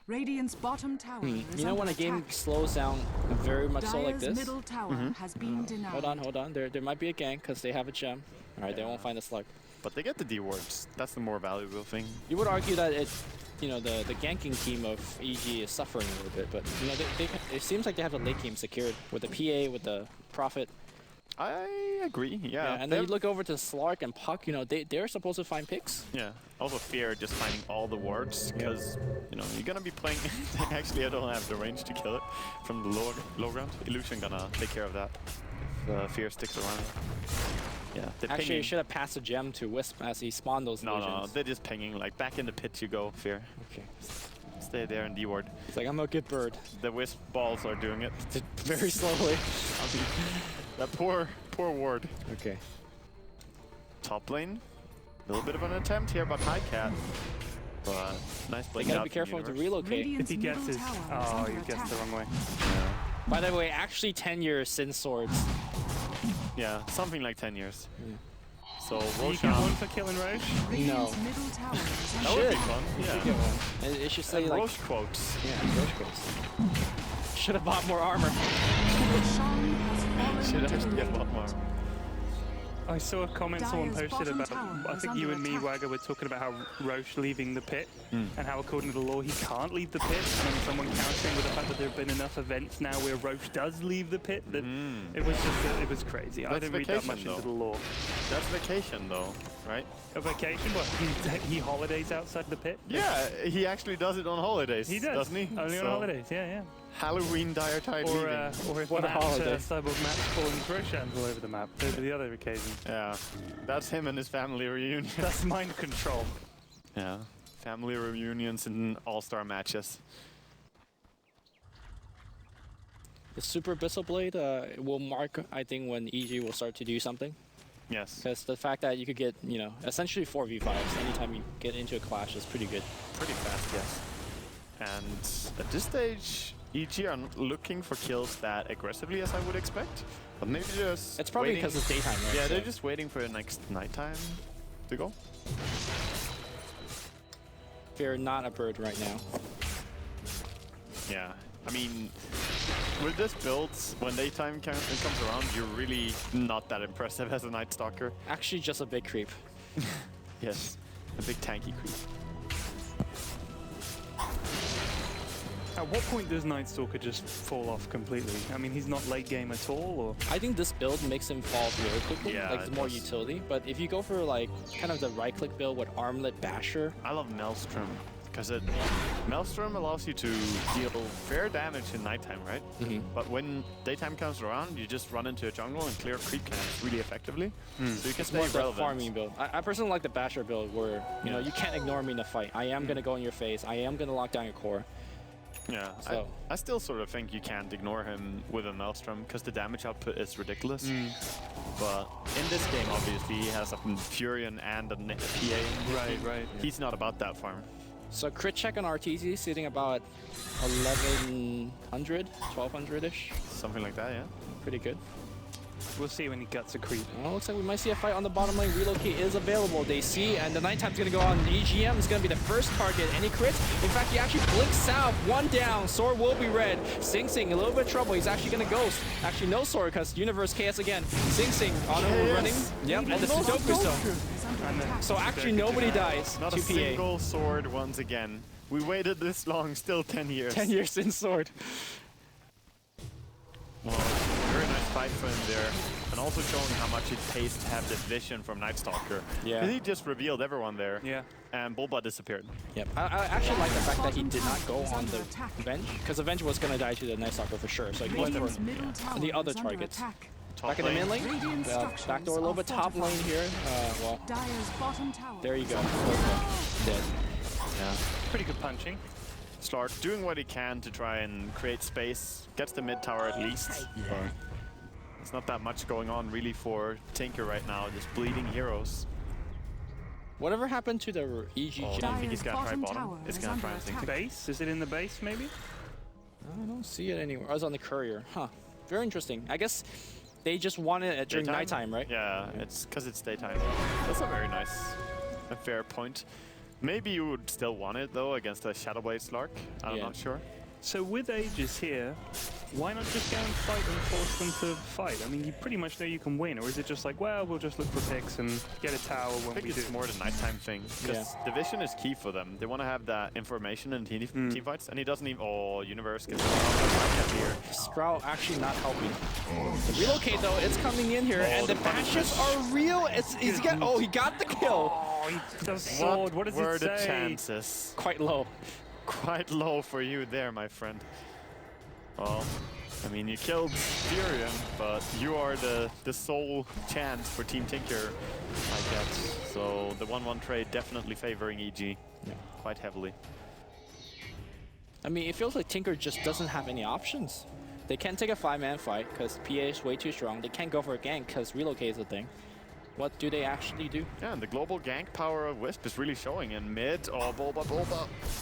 D: Radiant's bottom tower
B: You know when a game slows down very much so like this?
D: Middle tower has been denied.
B: Hold on. There might be a gank because they have a gem. Alright, they won't find the Slug.
A: But they get the D-wards. That's the more valuable thing.
B: You would argue that you know, the ganking team of EG is suffering a little bit, but you know, it seems like they have the late game secured with the PA, with the Prophet.
A: I agree, yeah.
B: And then you look over to Slark and Puck, you know, they're supposed to find picks.
A: Yeah, also Fear just finding all the wards, because, you know, you're gonna be playing... Actually, I don't have the range to kill it from the low ground. Illusion gonna take care of that if Fear sticks around. Yeah, they're
B: Actually,
A: pinging.
B: you should have passed a gem to Wisp as he spawned those
A: No,
B: illusions.
A: they're just pinging, like, back in the pit you go, Fear.
B: Okay.
A: Stay there in D-ward.
B: It's like, I'm a good bird.
A: The Wisp balls are doing it.
B: Very slowly.
A: That poor ward.
B: Okay.
A: Top lane, a little bit of an attempt here, but high cat. But nice
B: You
A: playing
B: gotta
A: out
B: be
A: from
B: careful to
A: Universe.
B: relocate.
D: Radiant's
C: If he gets
D: middle
C: his...
D: tower is
C: Oh,
D: under
C: he gets
D: attack.
C: the wrong way.
B: By the way, actually 10 years since Swords.
A: Yeah, something like 10 years. So
C: You get
A: Roshan,
C: one for killing Roche?
D: Radiant's middle tower is
A: that
D: under
A: would be
B: should.
A: fun.
B: Should
A: Yeah.
B: get one. It should say
A: And
B: like,
A: Roche quotes.
B: yeah, Roche goes. Should have bought more armor.
D: Roshan has fallen
A: Should
D: to
A: actually
D: the
A: get a lot more.
C: I saw a comment someone
D: Dire's
C: posted
D: bottom
C: about,
D: tower
C: I
D: is
C: think you
D: under
C: and me,
D: attack.
C: Wagger, were talking about how Roche leaving the pit and how according to the law he can't leave the pit, and then someone countering with the fact that there have been enough events now where Roche does leave the pit that it was just, it was crazy. I
A: That's
C: didn't read that
A: vacation,
C: much into
A: though.
C: the law.
A: That's vacation though, right?
C: A vacation, but he holidays outside the pit?
A: Yeah, he actually does it on holidays.
C: He does.
A: Doesn't he?
C: Only on
A: So,
C: holidays, yeah.
A: Halloween dire tide
C: Or
A: leaving.
C: if
B: What a holiday.
C: Cyborg Matt's calling Roshan's all over the map. Those are the other occasions.
A: Yeah, that's him and his family reunion.
C: That's mind control.
A: Yeah, family reunions in all-star matches.
B: The Super Abyssal Blade will mark, I think, when EG will start to do something.
A: Yes.
B: Because the fact that you could get, you know, essentially 4v5s anytime you get into a clash is pretty good.
A: Pretty fast, yes. And at this stage, EG are not looking for kills that aggressively as I would expect. But maybe just
B: It's probably
A: waiting.
B: because it's daytime, right?
A: Yeah, they're
B: So-
A: just waiting for the next nighttime to go.
B: They're not a bird right now.
A: Yeah, I mean, with this build, when daytime comes around, you're really not that impressive as a Night Stalker.
B: Actually, just a big creep.
A: Yes, a big tanky creep.
C: At what point does Night Stalker just fall off completely? I mean, he's not late game at all, or?
B: I think this build makes him fall very quickly,
A: Yeah,
B: like it's
A: it
B: more
A: does.
B: utility. But if you go for like kind of the right-click build with Armlet Basher,
A: I love Maelstrom, because Maelstrom allows you to deal fair damage in nighttime, right? But when daytime comes around, you just run into a jungle and clear creep cannons really effectively. So you can
B: it's
A: stay
B: more of the
A: relevant.
B: farming build. I personally like the Basher build where, you know, you can't ignore me in a fight. I am going to go in your face. I am going to lock down your core.
A: Yeah,
B: So-
A: I still sort of think you can't ignore him with a Maelstrom because the damage output is ridiculous. But in this game, obviously, he has a Furion and a PA. In his
C: Right,
A: team.
C: right, yeah.
A: He's not about that farm.
B: So crit check on Arteezy sitting about 1100, 1200-ish.
A: Something like that, yeah.
B: Pretty good.
C: We'll see when he guts a creep.
B: Well, looks like we might see a fight on the bottom lane. Relocate is available. They see, and the nighttime's going to go on. EGM is going to be the first target. Any crits? In fact, he actually blinks south. One down. Sword will be red. Sing Sing, a little bit of trouble. He's actually going to ghost. Actually, no sword because Universe KS again. Sing Sing on him running. Yep, and the Sudoku Stone.
D: is under attack.
B: So actually, nobody dies
A: Not
B: to
A: a
B: PA.
A: single sword once again. We waited this long, still 10 years.
B: 10 years in sword.
A: Well, very nice fight for him there. And also showing how much it pays to have this vision from Night Stalker.
B: Yeah.
A: He just revealed everyone there.
C: Yeah.
A: And Bulba disappeared.
B: Yep. I actually like the fact that he did not go on the Avenge, because Avenge was going to die to the Night Stalker for sure. So he went for
D: Radiant's middle tower
B: the other
D: is under
B: targets.
D: attack.
A: Top
B: Back in the mid lane.
D: Radiant structures
B: Backdoor a little
D: are
B: bit. Top lane
D: fortified.
B: here. Well,
D: Dire's bottom tower.
B: there you go.
D: is under
B: Okay.
D: attack.
B: Dead.
A: Yeah.
C: Pretty good punching.
A: Slark doing what he can to try and create space. Gets the mid tower at least. But it's not that much going on really for Tinker right now. Just bleeding heroes.
B: Whatever happened to the EG
A: Oh, I
B: gem?
A: think he's gonna try
D: Bottom
A: bottom.
D: tower
A: It's
D: is
A: gonna
D: under
A: try and sink.
D: attack.
C: Base? Is it in the base, maybe?
B: I don't see it anywhere. I was on the courier. Huh. Very interesting. I guess they just want it during
A: Daytime?
B: nighttime, right?
A: Yeah, it's because it's daytime. That's a very nice, a fair point. Maybe you would still want it though against a Shadowblade Slark. I'm
B: Yeah.
A: not sure.
C: So with Aegis here, why not just go and fight and force them to fight? I mean, you pretty much know you can win, or is it just like, well, we'll just look for picks and get a tower when
A: I think
C: we do?
A: it's more the nighttime thing, because the vision is key for them. They want to have that information in team fights, and he doesn't even. Oh, Universe gets here.
B: Sprout actually not helping. The relocate though, it's coming in here, and the bashes are real. He got the kill.
C: Oh, he does sword. What does
A: What were
C: it
A: the
C: say?
A: chances?
B: Quite low.
A: Quite low for you there, my friend. Well, I mean, you killed Furion, but you are the sole chance for Team Tinker, I guess. So the 1-1 trade definitely favoring EG quite heavily.
B: I mean, it feels like Tinker just doesn't have any options. They can't take a 5-man fight because PA is way too strong. They can't go for a gank because relocate is a thing. What do they actually do? Yeah,
A: and the global gank power of Wisp is really showing in mid. Oh, Bulba.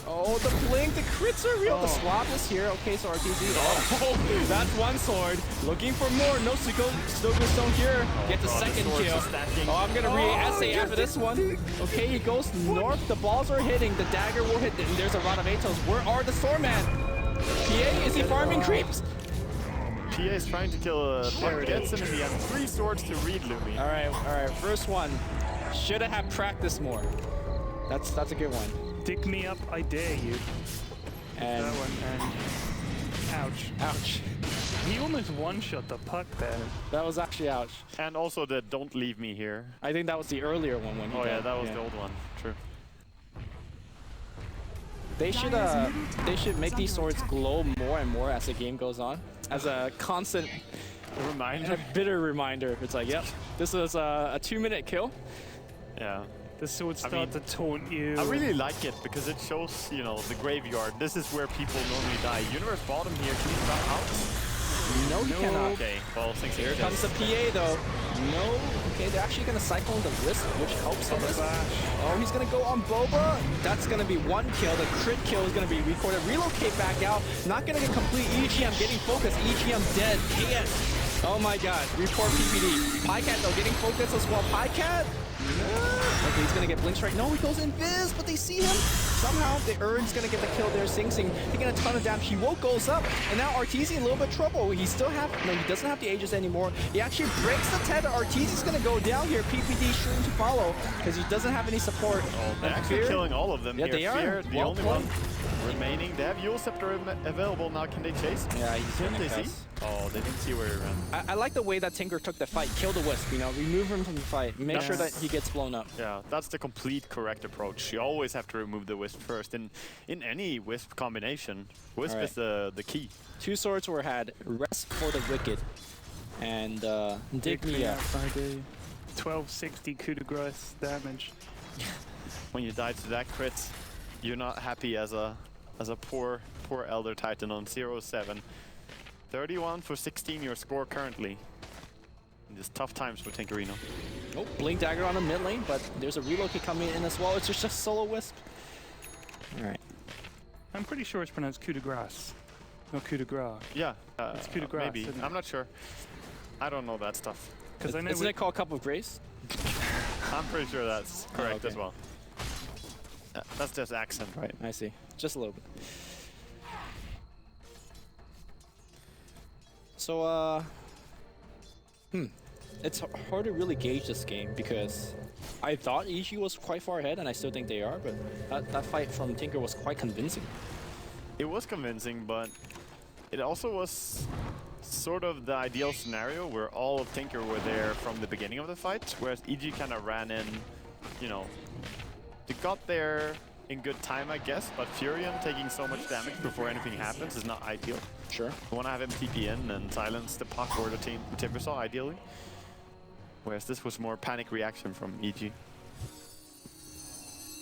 B: Oh, the blink, the crits are real. The swap is here. Okay, so Arteezy. Oh, that's one sword. Looking for more. No Stone here. Get the second kill. Oh, I'm gonna re-essay after this one. Okay, he goes north. The balls are hitting. The dagger will hit. There's a Rod of Atos. Where are the Stormman? PA, is he farming creeps?
A: PA is trying to kill gets him in the end. 3 swords to read Lumi.
B: All right. First one. Should have practiced more. That's a good one.
C: Dig me up, I dare you.
B: And
C: that one, and ouch. He almost one-shot the puck there.
B: That was actually ouch.
A: And also the don't leave me here.
B: I think that was the earlier one when he
A: yeah, that was the old one. True.
B: They should make these swords glow more and more as the game goes on, as a constant
A: reminder,
B: a bitter reminder. It's like, yep, this is a 2-minute kill.
A: Yeah.
C: The swords start to taunt you.
A: I really like it because it shows, you know, the graveyard. This is where people normally die. Universe bottom here. Can he drop out?
B: No, he cannot.
A: Okay, well,
B: here comes the PA though. No. Okay, they're actually gonna cyclone the Wisp, which helps on this. Oh, he's gonna go on Boba. That's gonna be 1 kill. The crit kill is gonna be recorded. Relocate back out. Not gonna get complete. EG, I'm getting focused. EG, I'm dead. KS. Oh my god. Report PPD. Pycat though, getting focused as well. Pycat. Okay, he's gonna get blink strike. No, he goes invis, but they see him. Somehow, the Urn's gonna get the kill there. Sing Sing taking a ton of damage. He woke goes up, and now Arteezy in a little bit of trouble. He doesn't have the Aegis anymore. He actually breaks the tether. Arteezy's gonna go down here. PPD shooting to follow because he doesn't have any support.
A: Oh, they're actually killing all of them.
B: Yeah,
A: here.
B: they are.
A: Fear, the only one remaining. They have Yule Scepter available now. Can they chase?
B: Yeah, he's gonna
A: see. Oh, they didn't see where he ran.
B: I like the way that Tinker took the fight. Kill the Wisp, you know, remove him from the fight. Make sure that he gets blown up.
A: Yeah, that's the complete correct approach. You always have to remove the Wisp first. In any Wisp combination, Wisp is the key.
B: 2 swords were had. Rest for the wicked. And dig me up.
C: 1260 coup de grace damage.
A: When you die to that crit, you're not happy as a poor Elder Titan on 0-7. 31 for 16 your score currently. It's tough times for Tinkerino.
B: Oh, blink dagger on the mid lane, but there's a relocate coming in as well. It's just a solo Wisp. All right.
C: I'm pretty sure it's pronounced coup de grace. No, coup de grace.
A: Yeah,
C: it's coup de grace.
A: Maybe. I'm not sure. I don't know that stuff.
C: Because I know
B: isn't it called Cup of Grace?
A: I'm pretty sure that's correct as well. That's just accent, right?
B: I see. Just a little bit. So, it's hard to really gauge this game because I thought EG was quite far ahead, and I still think they are, but that fight from Tinker was quite convincing.
A: It was convincing, but it also was sort of the ideal scenario where all of Tinker were there from the beginning of the fight, whereas EG kind of ran in, you know, they got there in good time, I guess, but Furion taking so much damage before anything happens is not ideal.
B: Sure.
A: You want to have him TP in and silence the puck or the Timbersaw, ideally. Whereas this was more panic reaction from EG.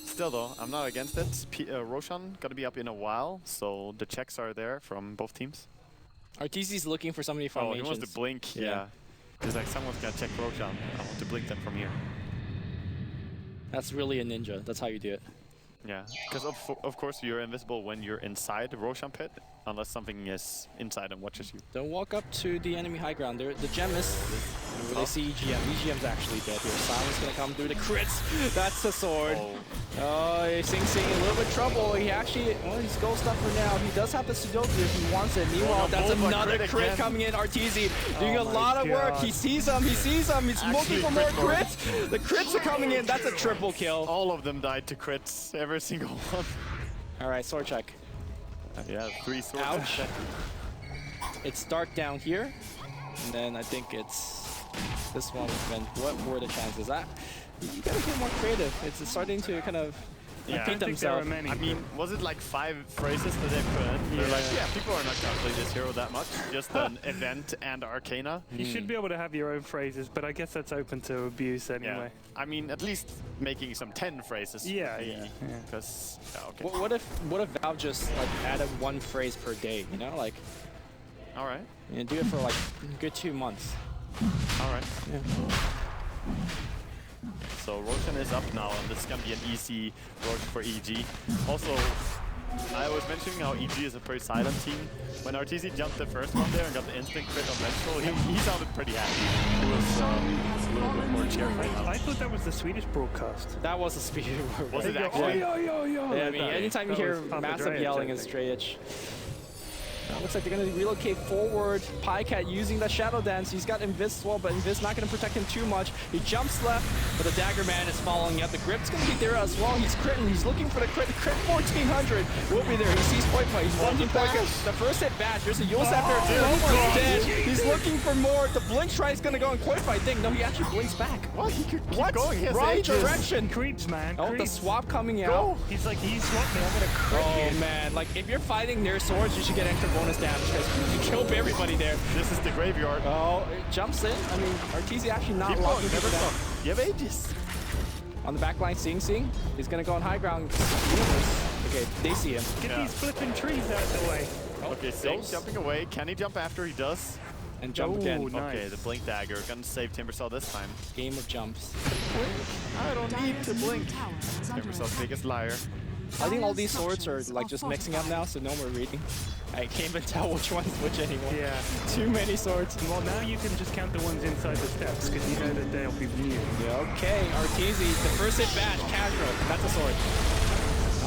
A: Still though, I'm not against it. Roshan got to be up in a while, so the checks are there from both teams.
B: Arteezy's looking for somebody from
A: he wants to blink, yeah. He's like, someone's got to check Roshan. I want to blink them from here.
B: That's really a ninja. That's how you do it.
A: Yeah, because of course you're invisible when you're inside the Roshan pit. unless something is inside and watches you.
B: Don't walk up to the enemy high ground. The gem is... When they see EGM, EGM's actually dead here. Silence gonna come through the crits. That's the sword. Oh, Sing in a little bit of trouble. He actually, well, he's gold stuff for now. He does have the Sudoku if he wants it. Meanwhile, that's another crit coming in. Arteezy doing a lot of work. He sees him. He sees him. He's looking for more crits. The crits are coming in. That's a triple kill.
A: All of them died to crits. Every single one.
B: All right, sword check.
A: Yeah, 3 swords.
B: Ouch. It's dark down here, and then I think it's this one. What were the chances? You gotta get more creative. It's starting to kind of repeat themselves.
A: I mean, was it like 5 phrases that they put in? They're like, yeah, people are not gonna play this hero that much. Just an event and Arcana.
C: You should be able to have your own phrases, but I guess that's open to abuse anyway.
A: Yeah. I mean, at least making some 10 phrases.
C: Yeah.
A: Because, okay.
B: What if Valve just like added 1 phrase per day? You know, like.
A: All right.
B: You know, do it for like a good 2 months.
A: All right.
B: Yeah.
A: So Roshan is up now, and this is gonna be an easy Rosh for EG. Also, I was mentioning how EG is a pretty silent team. When Arteezy jumped the first one there and got the instant crit on Vengeful, he sounded pretty happy. He was a little bit more cheerful.
C: I thought that was the Swedish broadcast.
B: That was a speed.
A: Was it actually?
C: Yeah,
B: I mean, anytime you hear massive yelling in straight edge. Looks like they're going to relocate forward. Pycat using the Shadow Dance. He's got Invis as well, but Invis not going to protect him too much. He jumps left, but the Dagger Man is following up. The Grip's going to be there as well. He's critting. He's looking for the crit. The crit 1400 will be there. He sees Point Fight. He's wanting Point Fight. The first hit bash. There's a Yule Scepter. Almost dead. He's looking for more. The Blink Try is going to go on Point Fight thing. No, he actually blinks back.
A: What? He could keep going. He has
B: Wrong
A: ages.
B: direction.
C: Creeps, man.
B: Oh,
C: Creeps.
B: the swap coming out.
C: Go. He's like, you swap me. I'm going to crit
B: Oh,
C: you.
B: man. Like, if you're fighting near swords, you should get extra bonus damage because you kill everybody there.
A: This is the graveyard.
B: Oh, it jumps in. I mean, Arteezy actually not locking
A: never
B: people down.
A: stop. You have ages.
B: On the back line, Sing. He's going to go on high ground. Okay, they see him.
C: Get these flipping trees out of the way.
A: Okay, Sing jumping away. Can he jump after? He does.
B: And jump again.
C: Nice.
A: Okay, the Blink Dagger. Gonna save Timbersaw this time.
B: Game of jumps.
A: I don't need to blink. Timbersaw's biggest liar.
B: I think all these swords are like just mixing up now, so no more reading. I can't even tell which one's which anymore.
C: Yeah.
B: Too many swords.
C: Well, now you can just count the ones inside the steps because you know that they'll be new.
B: Yeah, okay, Arteezy, the first hit bash, casual. That's a sword.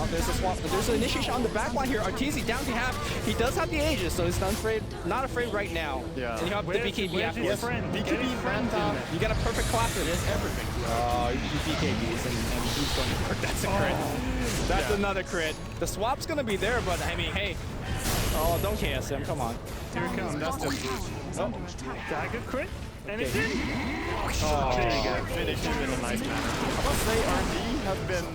B: Oh, there's a swap. There's an initiation on the back line here. Arteezy down to half. He does have the Aegis, so he's not afraid right now.
A: Yeah.
B: And you have the BKB afterwards.
A: BKB
B: You got a perfect class for this.
A: Everything.
B: Oh, you BKBs and he's going to crit. That's a crit. That's another crit. The swap's going to be there, but I mean, hey. Oh, don't KS him. Come on.
C: Here it comes.
A: That's just
C: Dagger crit. And it's in.
B: Oh,
C: there you go.
A: Finished in a nice manner. I must say RD has been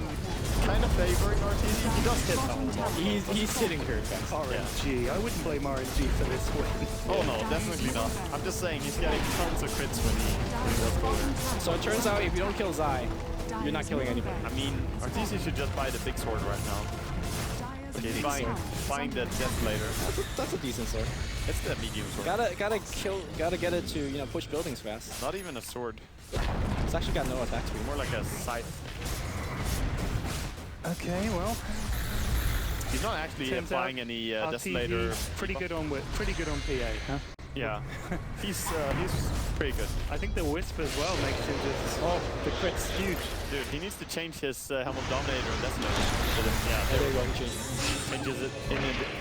A: kind of favoring Arteezy. He does hit the whole time.
B: he's hitting her.
C: RNG. I wouldn't blame RNG for this win.
A: Oh no, definitely not. I'm just saying he's getting tons of crits when he does go there.
B: So it turns out if you don't kill Zai, you're not killing anybody.
A: I mean, Arteezy should just buy the big sword right now. Okay, buying the Desolator.
B: That's a decent sword.
A: It's the medium sword.
B: Gotta get it to push buildings fast.
A: Not even a sword.
B: It's actually got no attack speed.
A: More like a scythe.
C: Okay, well.
A: He's not actually applying any Desolator.
C: Pretty good on PA, huh?
A: Yeah, he's pretty good.
C: I think the Wisp as well makes him just.
B: Oh, the crit's huge.
A: Dude, he needs to change his Helm of Dominator and Desolator. Yeah,
B: There you go, he changes.
A: changes it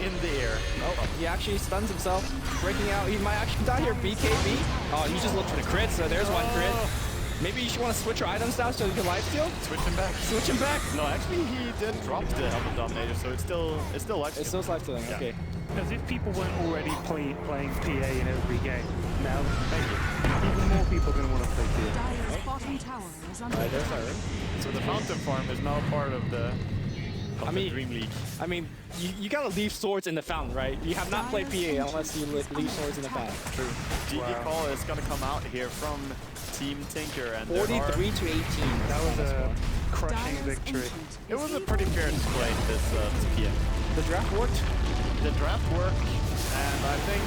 A: in the air.
B: Oh, he actually stuns himself, breaking out. He might actually die here. BKB. Oh, he just looked for the crit, so there's one crit. Maybe you should want to switch your items down so you can lifesteal?
A: Switch him back.
B: Switch him back?
A: No, actually he did drop the Helm of Dominator, so it's still lifesteal.
B: It's still lifestealing,
A: Yeah.
B: okay.
C: Because if people weren't already playing PA in every game, now even more people are going to want to play PA.
D: Dire's bottom tower is under
B: Right, there's our ring.
A: So the Fountain Farm is now part of the
B: mean-
A: DreamLeague.
B: I mean, you gotta leave swords in the fountain, right? You have not played PA unless you leave swords in the fountain.
A: True. GG call is gonna come out here from Team Tinker, and
B: 43 to 18.
C: That was a crushing victory.
A: it was a pretty fair display this PM.
B: The draft worked.
A: The draft worked, and I think,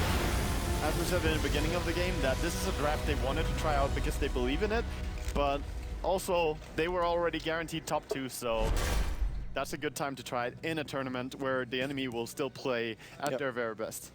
A: as we said in the beginning of the game, that this is a draft they wanted to try out because they believe in it, but also they were already guaranteed top 2, so that's a good time to try it in a tournament where the enemy will still play at
B: Yep.
A: their very best.